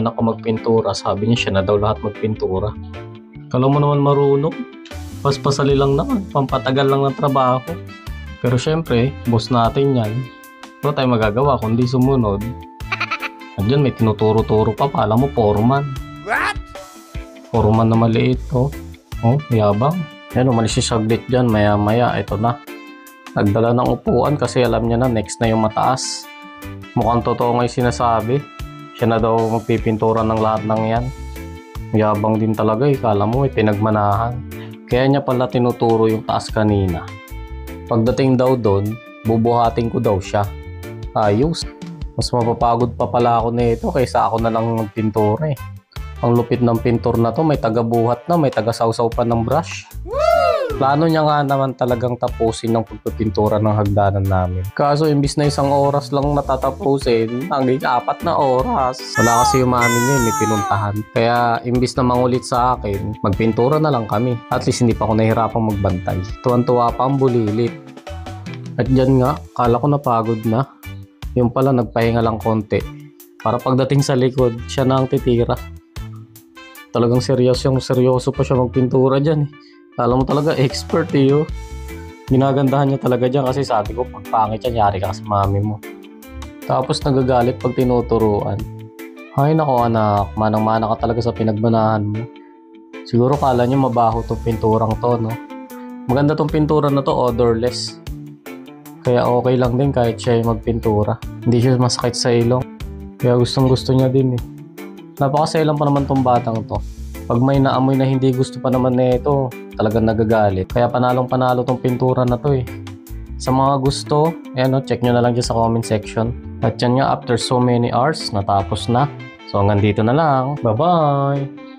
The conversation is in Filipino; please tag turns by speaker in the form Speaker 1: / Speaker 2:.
Speaker 1: anak ko magpintura. Sabi niya siya na daw lahat magpintura. Kala mo naman marunong. Paspasali lang naman, pampatagal lang ng trabaho. Pero syempre, boss natin yan. Wala tayong magagawa kundi sumunod. At dyan may tinuturo-turo pa, pala mo foreman.
Speaker 2: What?
Speaker 1: Foreman na maliit, oh. Oh, yabang. Yan, umalis si saglit dyan, maya-maya, ito na. Nagdala ng upuan kasi alam niya na next na yung mataas. Mukhang totoo nga yung sinasabi. Siya na daw magpipintura ng lahat ng yan. Yabang din talaga, kala mo may pinagmanahan. Kaya niya pala tinuturo yung taas kanina. Pagdating daw doon, bubuhatin ko daw siya. Ayos. Mas mapapagod pa pala ako nito kaysa ako na lang magpintura eh. Ang lupit ng pintor na to, may taga-buhat na, may taga-sausaw pa ng brush. Plano niya nga naman talagang tapusin ng pagpipintura ng hagdanan namin. Kaso imbis na 1 oras lang natatapusin, hanggang 4 na oras. Wala kasi yung mami niya, may pinuntahan. Kaya imbis na mangulit sa akin, magpintura na lang kami. At least hindi pa ako nahihirapang magbantay. Tuwan-tuwa pa ang bulilit. At dyan nga, kala ko napagod na. Yung pala nagpahinga lang konti. Para pagdating sa likod, siya na ang titira. Talagang seryoso pa siya magpintura dyan eh. Alam mo talaga, expert eh oh. Ginagandahan niya talaga dyan kasi sabi ko, pag pangit yan, yari ka sa mami mo. Tapos nagagalit pag tinuturuan. Ay nako anak, manang-mana ka talaga sa pinagmanahan mo. Siguro kala niyo mabaho tong pinturang to, no? Maganda tong pintura na to, odorless. Kaya okay lang din kahit siya yung magpintura. Hindi siya masakit sa ilong. Kaya gustong gusto niya din eh. Napakaselang pa naman tong batang to. Pag may naamoy na hindi gusto pa naman nito, talagang nagagalit. Kaya panalong-panalo tong pintura na to eh. Sa mga gusto, ayan o, check nyo na lang dyan sa comment section. At yan nga, after so many hours, natapos na. So hanggang dito na lang. Bye-bye!